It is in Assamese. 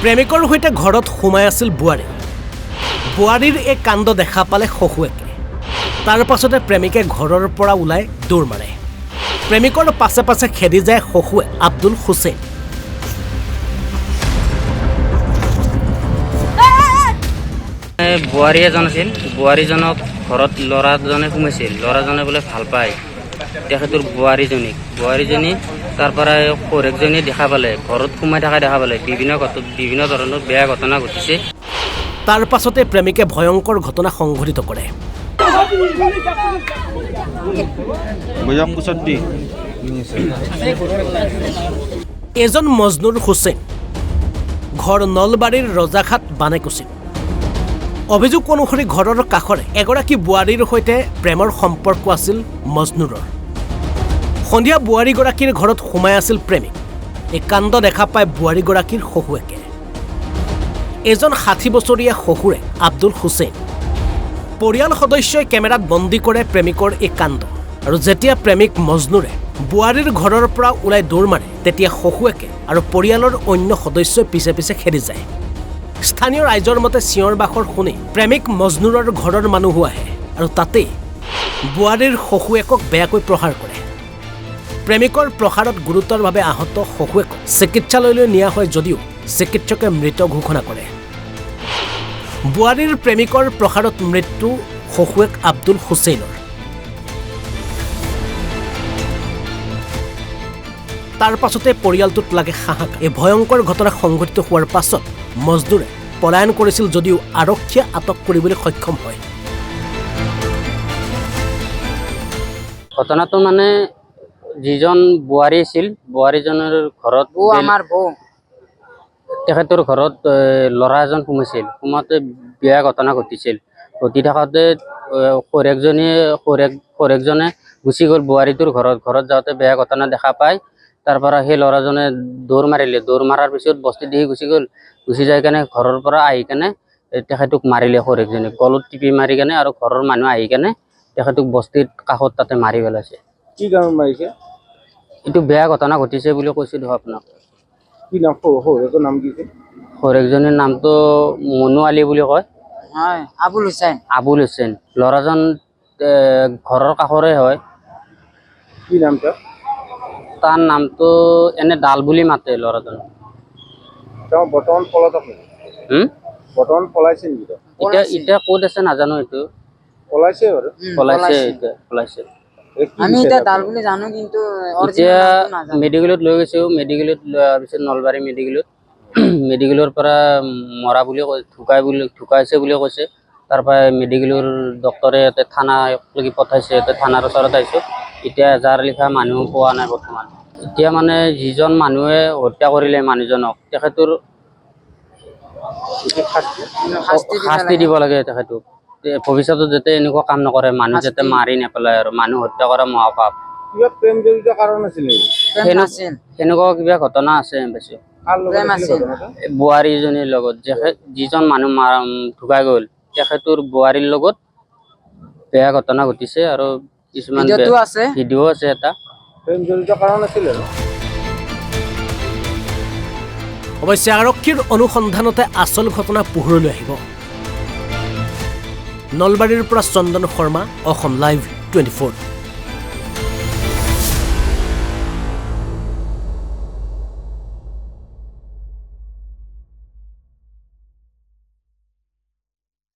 প্ৰেমিকৰ সৈতে ঘৰত সোমাই আছিল বোৱাৰীৰ এই কাণ্ড দেখা পালে শহুৱেকে তাৰ পাছতে প্ৰেমিকে ঘৰৰ পৰা ওলাই দৌৰ মাৰে প্ৰেমিকৰ পাছে পাছে খেদি যায় শহুৱে আব্দুল হুছেইন বুৱাৰী এজন আছিল বুৱাৰীজনক ঘৰত ল'ৰাজনে সোমাইছিল ল'ৰাজনে বোলে ভাল পায় তেখেতৰ বুৱাৰীজনী তাৰ পৰা শহুৰেকজনী দেখা পালে ঘৰত সোমাই থকা দেখা পালে বিভিন্ন ধৰণৰ বেয়া ঘটনা ঘটিছে তাৰ পাছতে প্ৰেমিকে ভয়ংকৰ ঘটনা সংঘটিত কৰে এজন মজনুৰ হুছেইন ঘৰ নলবাৰীৰ ৰজাঘাট বানেকুছিত অভিযোগ অনুসৰি ঘৰৰ কাষৰে এগৰাকী বোৱাৰীৰ সৈতে প্ৰেমৰ সম্পৰ্ক আছিল মজনুৰৰ সন্ধিয়া বোৱাৰীগৰাকীৰ ঘৰত সোমাই আছিল প্ৰেমিক এই কাণ্ড দেখা পায় বোৱাৰীগৰাকীৰ শহুৱেকে এজন ৬০ বছৰীয়া শহুৰে আব্দুল হুছেইন পৰিয়াল সদস্যই কেমেৰাত বন্দী কৰে প্ৰেমিকৰ এই কাণ্ড আৰু যেতিয়া প্ৰেমিক মজনুৰে বোৱাৰীৰ ঘৰৰ পৰা ওলাই দৌৰ মাৰে তেতিয়া শহুৱেকে আৰু পৰিয়ালৰ অন্য সদস্যই পিছে পিছে খেদি যায় স্থানীয় ৰাইজৰ মতে চিঞৰ বাখৰ শুনি প্ৰেমিক মজনুৰৰ ঘৰৰ মানুহো আহে আৰু তাতেই বোৱাৰীৰ শহুৱেকক বেয়াকৈ প্ৰহাৰ কৰে প্ৰেমিকৰ প্ৰহাৰত গুৰুতৰভাৱে আহত শহুৱেকক চিকিৎসালয়লৈ নিয়া হয় যদিও চিকিৎসকে মৃত ঘোষণা কৰে বোৱাৰীৰ প্ৰেমিকৰ প্ৰহাৰত মৃত্যু শহুৱেক আব্দুল হুছেইনৰ তাৰ পাছতে পৰিয়ালটোত লাগে হাহাকাৰ এই ভয়ংকৰ ঘটনা সংঘটিত হোৱাৰ পাছত মজদুৰে পলায়ন কৰিছিল যদিও আৰক্ষীয়ে আটক কৰিবলৈ সক্ষম হয় ঘটনাটো মানে যিজন বোৱাৰী আছিল বোৱাৰীজনৰ ঘৰত তেখেতৰ ঘৰত ল'ৰা এজন সোমাইছিল সোমাওঁতে বেয়া ঘটনা ঘটিছিল ঘটি থাকোঁতে শহুৰেকজনে গুচি গ'ল বোৱাৰীটোৰ ঘৰত যাওঁতে বেয়া ঘটনা দেখা পায় তাৰ পৰা সেই ল'ৰাজনে দৌৰ মাৰিলে দৌৰ মাৰাৰ পিছত বস্তি দেখি গুচি যাই কেনে ঘৰৰ পৰা আহি কেনে তেখেতক মাৰিলে শহুৰেকজনীক গলত টিপি মাৰি কেনে আৰু ঘৰৰ মানুহ আহি কেনে তেখেতক বস্তিত কাষত তাতে মাৰি পেলাইছে কি কাৰণ মাৰিছে এইটো বেয়া ঘটনা ঘটিছে বুলি কৈছিলোঁ আপোনাক কি নাম শহুৰেকৰ নাম কি শহুৰেকজনীৰ নামটো মনু আলী বুলি কয় আবুল হুছেইন ল'ৰাজন ঘৰৰ কাষৰে হয় কি নাম তাৰ নামটো এনে ডাল বুলি মাতে ল'ৰাজন তেওঁ বৰ্তমান পলাতক বৰ্তমান পলাইছে নেকি এতিয়া ক'ত আছে নাজানো এইটো পলাইছে বাৰু পলাইছে আমি এটা ডাল বুলি জানো কিন্তু এতিয়া মেডিকেলত লৈ গৈছো মেডিকেলত লোৱাৰ পিছত নলবাৰী মেডিকেলৰ পৰা মৰা বুলি ঢুকাইছে বুলি কৈছে তাৰ পৰা মেডিকেলৰ ডক্টৰে ইয়াতে থানালৈকে পঠাইছে ইয়াতে থানাৰ ওচৰত আহিছোঁ এতিয়া যাৰ লিখা মানুহ পোৱা নাই বৰ্তমান এতিয়া মানে যিজন মানুহে হত্যা কৰিলে মানুহজনক তেখেতৰ শাস্তি দিব লাগে তেখেতক ভৱিষ্যতত যাতে এনেকুৱা কাম নকৰে মানুহ যাতে মাৰি নেপেলায় আৰু মানুহ হত্যা কৰা মহাপাপ কিবা প্ৰেম জড়িত কাৰণ আছিল সেনেকুৱা কিবা ঘটনা আছে বেছি বোৱাৰীজনীৰ লগত যিজন মানুহ ঢুকাই গ'ল তেখেতৰ বোৱাৰীৰ লগত বেয়া ঘটনা ঘটিছে আৰু কিছুমান ভিডিঅ' আছে এটা প্ৰেম জড়িত কাৰণ আছিল অৱশ্যে আৰক্ষীৰ অনুসন্ধানতে আচল ঘটনা পোহৰলৈ আহিব নলবাৰীৰ পৰা চন্দন শৰ্মা অসম লাইভ 24